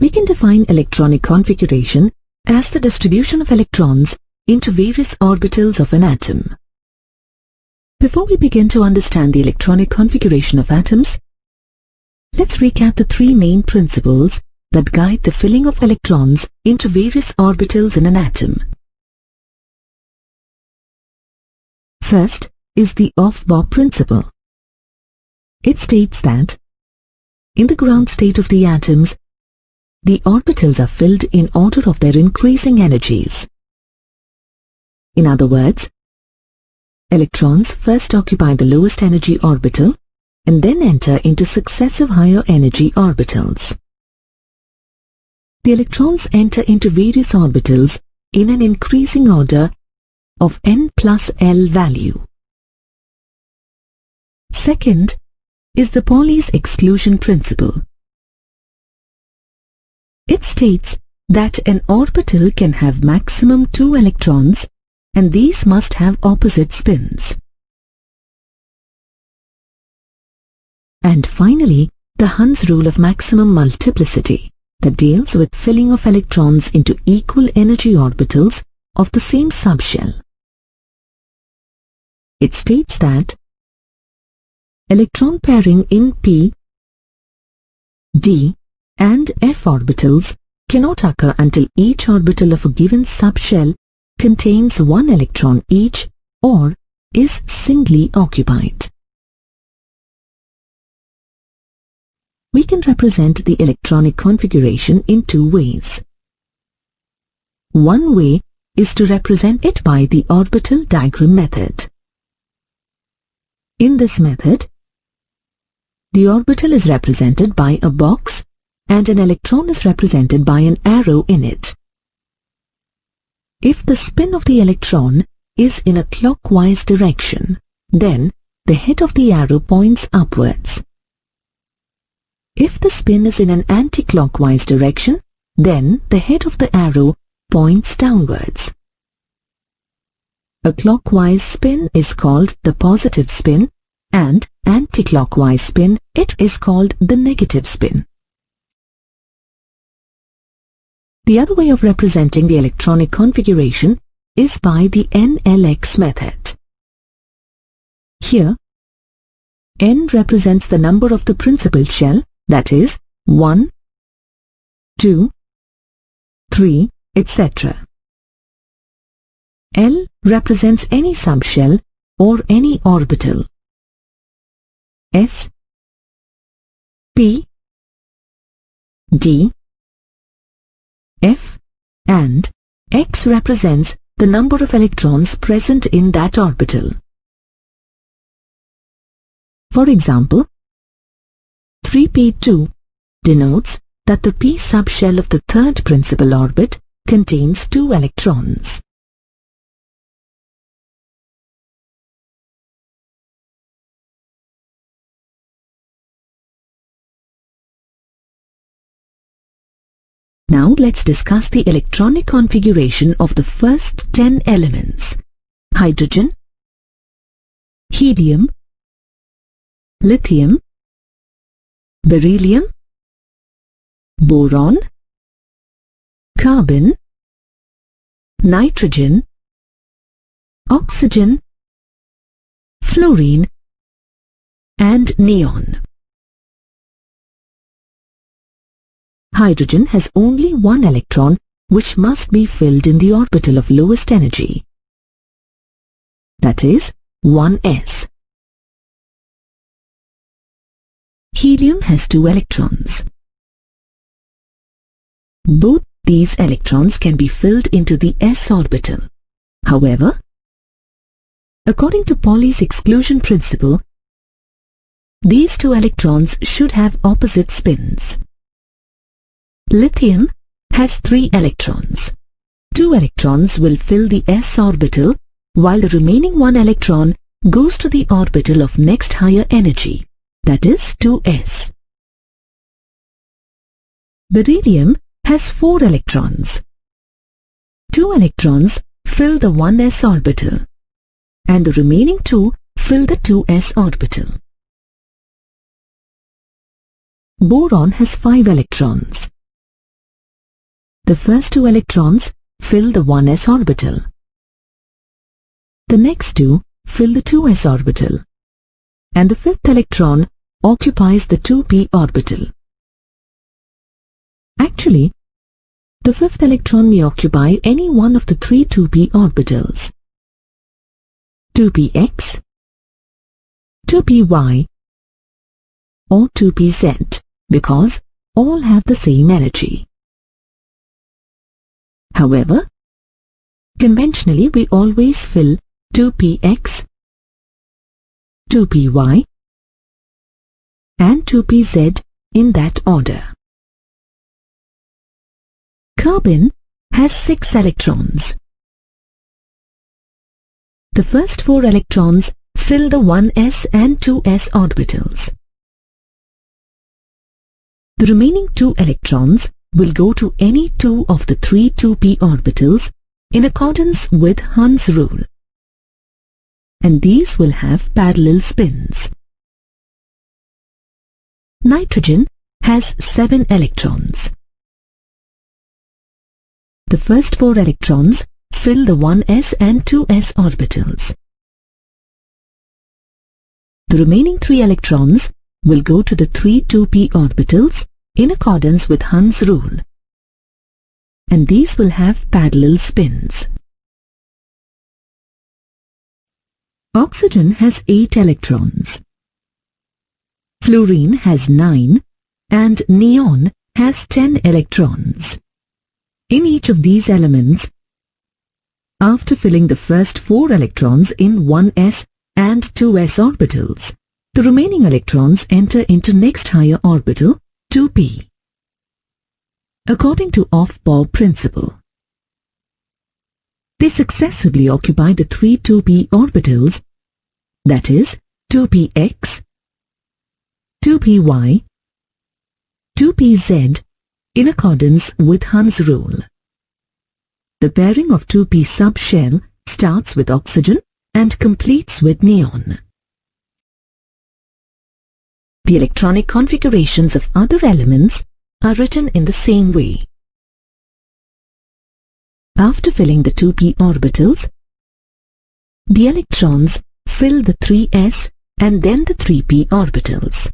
We can define electronic configuration as the distribution of electrons into various orbitals of an atom. Before we begin to understand the electronic configuration of atoms, let's recap the three main principles that guide the filling of electrons into various orbitals in an atom. First is the Aufbau principle. It states that in the ground state of the atoms, the orbitals are filled in order of their increasing energies. In other words, electrons first occupy the lowest energy orbital and then enter into successive higher energy orbitals. The electrons enter into various orbitals in an increasing order of n plus L value. Second is the Pauli's exclusion principle. It states that an orbital can have maximum 2 electrons and these must have opposite spins. And finally, the Hund's rule of maximum multiplicity that deals with filling of electrons into equal energy orbitals of the same subshell. It states that electron pairing in p, d, and f orbitals cannot occur until each orbital of a given subshell contains 1 electron each or is singly occupied. We can represent the electronic configuration in two ways. One way is to represent it by the orbital diagram method. In this method, the orbital is represented by a box and an electron is represented by an arrow in it. If the spin of the electron is in a clockwise direction, then the head of the arrow points upwards. If the spin is in an anti-clockwise direction, then the head of the arrow points downwards. A clockwise spin is called the positive spin, and anti-clockwise spin, it is called the negative spin. The other way of representing the electronic configuration is by the NLX method. Here, N represents the number of the principal shell, that is 1, 2, 3, etc. L represents any subshell or any orbital. S, P, D, F, and X represents the number of electrons present in that orbital. For example, 3p2 denotes that the p subshell of the third principal orbit contains 2 electrons. Now let's discuss the electronic configuration of the first 10 elements: hydrogen, helium, lithium, beryllium, boron, carbon, nitrogen, oxygen, fluorine, and neon. Hydrogen has only 1 electron which must be filled in the orbital of lowest energy, that is 1s. Helium has 2 electrons. Both these electrons can be filled into the s orbital. However, according to Pauli's exclusion principle, these 2 electrons should have opposite spins. Lithium has 3 electrons. 2 electrons will fill the s orbital, while the remaining 1 electron goes to the orbital of next higher energy, that is 2s. Beryllium has 4 electrons. 2 electrons fill the 1s orbital, and the remaining 2 fill the 2s orbital. Boron has 5 electrons. the first two electrons fill the 1s orbital. The next two fill the 2s orbital, and the fifth electron occupies the 2p orbital. Actually, the fifth electron may occupy any one of the three 2p orbitals: 2px, 2py, or 2pz, because all have the same energy. However, conventionally we always fill 2px, 2py, and 2pz in that order. Carbon has 6 electrons. The first 4 electrons fill the 1s and 2s orbitals. The remaining 2 electrons will go to any 2 of the 3 2p orbitals in accordance with Hund's rule, and these will have parallel spins. Nitrogen has 7 electrons. The first 4 electrons fill the 1s and 2s orbitals. The remaining 3 electrons will go to the 3 2p orbitals in accordance with Hund's rule, and these will have parallel spins. Oxygen has 8 electrons. Fluorine has 9, and neon has 10 electrons. In each of these elements, after filling the first 4 electrons in 1s and 2s orbitals, the remaining electrons enter into next higher orbital, 2p, according to Aufbau principle. They successively occupy the 3 2p orbitals, that is, 2px, 2py, 2pz, in accordance with Hund's rule. The pairing of 2p subshell starts with oxygen and completes with neon. The electronic configurations of other elements are written in the same way. After filling the 2p orbitals, the electrons fill the 3s and then the 3p orbitals.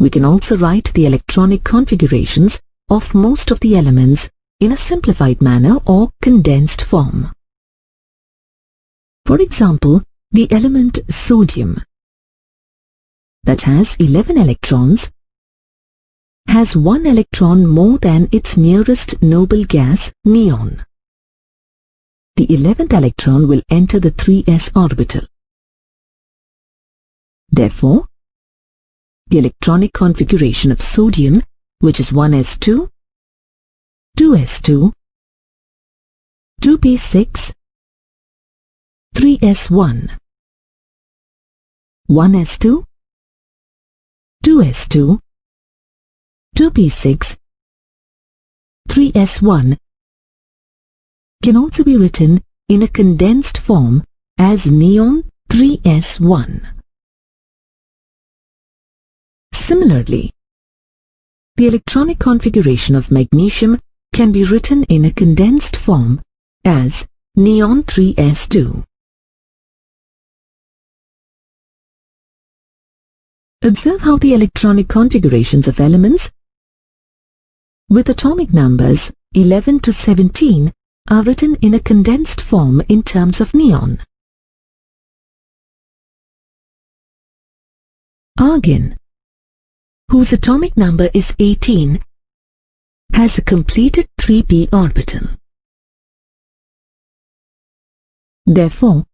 We can also write the electronic configurations of most of the elements in a simplified manner or condensed form. For example, the element sodium, that has 11 electrons, has 1 electron more than its nearest noble gas, neon. The 11th electron will enter the 3s orbital. Therefore, the electronic configuration of sodium, which is 1s2, 2s2, 2p6, 3s1, 1s2, 2s2, 2p6, 3s1, can also be written in a condensed form as neon 3s1. Similarly, the electronic configuration of magnesium can be written in a condensed form as neon 3s2. Observe how the electronic configurations of elements with atomic numbers 11 to 17 are written in a condensed form in terms of neon. Argon, whose atomic number is 18, has a completed 3p orbital. Therefore,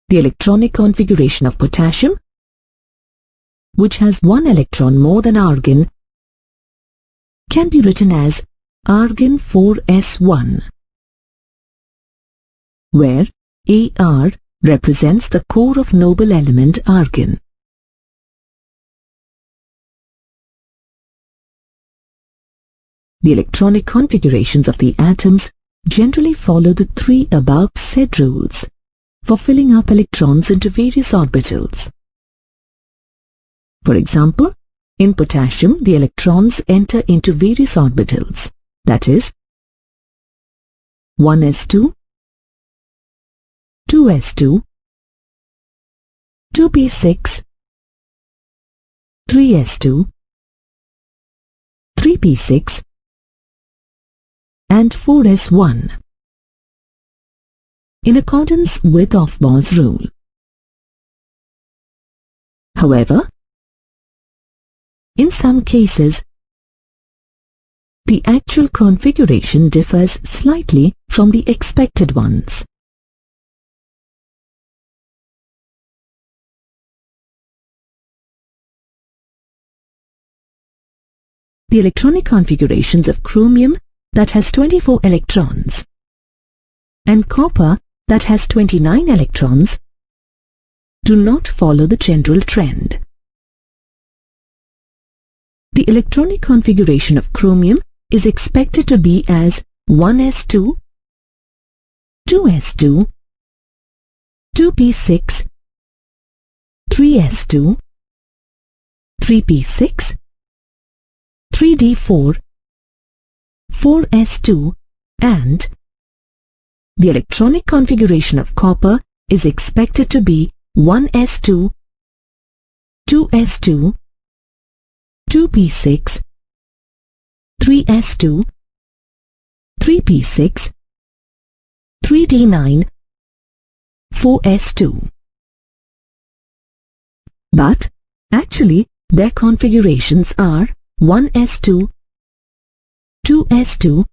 the electronic configuration of potassium, which has 1 electron more than argon, can be written as argon 4s1, where Ar represents the core of noble element argon. The electronic configurations of the atoms generally follow the three above said rules for filling up electrons into various orbitals. For example, in potassium, the electrons enter into various orbitals, that is, 1s2, 2s2, 2p6, 3s2, 3p6, and 4s1, in accordance with Aufbau's rule. However, in some cases, the actual configuration differs slightly from the expected ones. The electronic configurations of chromium that has 24 electrons and copper that has 29 electrons do not follow the general trend. The electronic configuration of chromium is expected to be as 1s2, 2s2, 2p6, 3s2, 3p6, 3d4, 4s2, and the electronic configuration of copper is expected to be 1s2, 2s2, 2p6, 3s2, 3p6, 3d9, 4s2. But actually their configurations are 1s2, 2s2,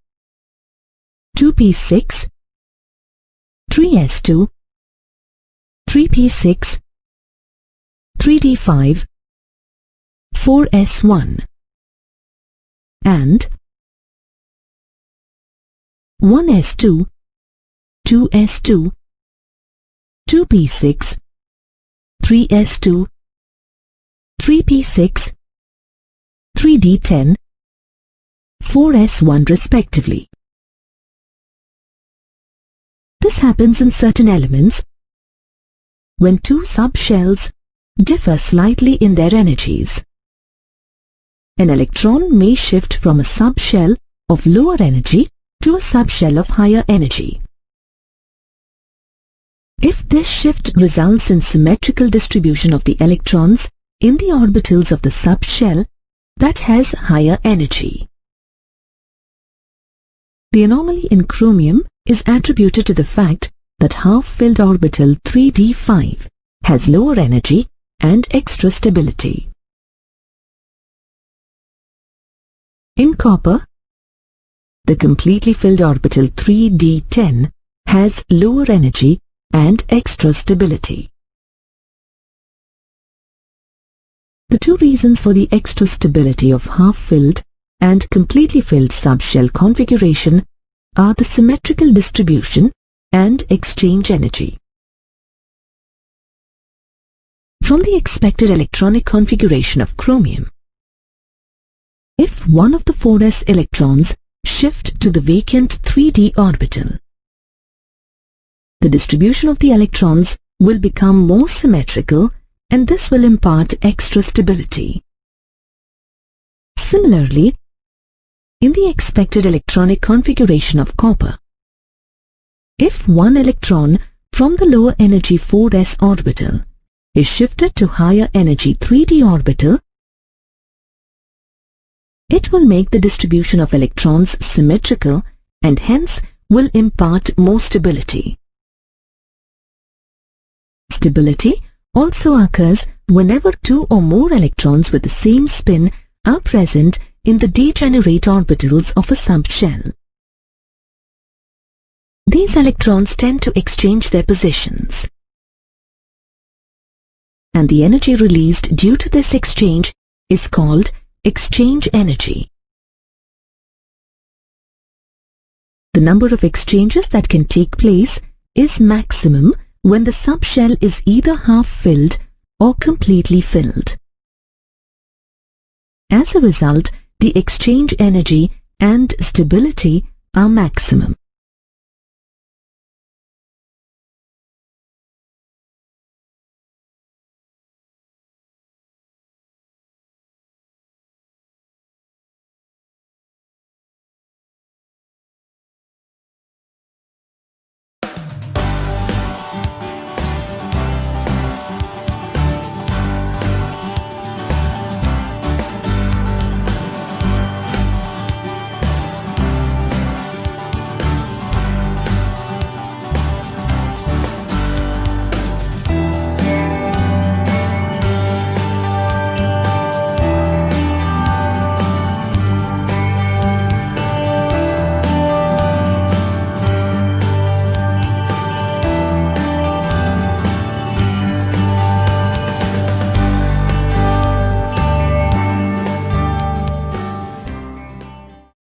2p6, 3s2, 3p6, 3d5, 4s1, and 1s2, 2s2, 2p6, 3s2, 3p6, 3d10, 4s1 respectively. This happens in certain elements when two subshells differ slightly in their energies. An electron may shift from a subshell of lower energy to a subshell of higher energy. If this shift results in symmetrical distribution of the electrons in the orbitals of the subshell that has higher energy. The anomaly in chromium is attributed to the fact that half-filled orbital 3d5 has lower energy and extra stability. In copper, the completely filled orbital 3d10 has lower energy and extra stability. The two reasons for the extra stability of half-filled and completely filled subshell configuration are the symmetrical distribution and exchange energy. From the expected electronic configuration of chromium, if one of the 4s electrons shift to the vacant 3d orbital, the distribution of the electrons will become more symmetrical, and this will impart extra stability. Similarly, in the expected electronic configuration of copper, if one electron from the lower energy 4s orbital is shifted to higher energy 3d orbital, it will make the distribution of electrons symmetrical and hence will impart more stability. Stability also occurs whenever two or more electrons with the same spin are present in the degenerate orbitals of a subshell. These electrons tend to exchange their positions, and the energy released due to this exchange is called exchange energy. The number of exchanges that can take place is maximum when the subshell is either half-filled or completely filled. As a result, the exchange energy and stability are maximum.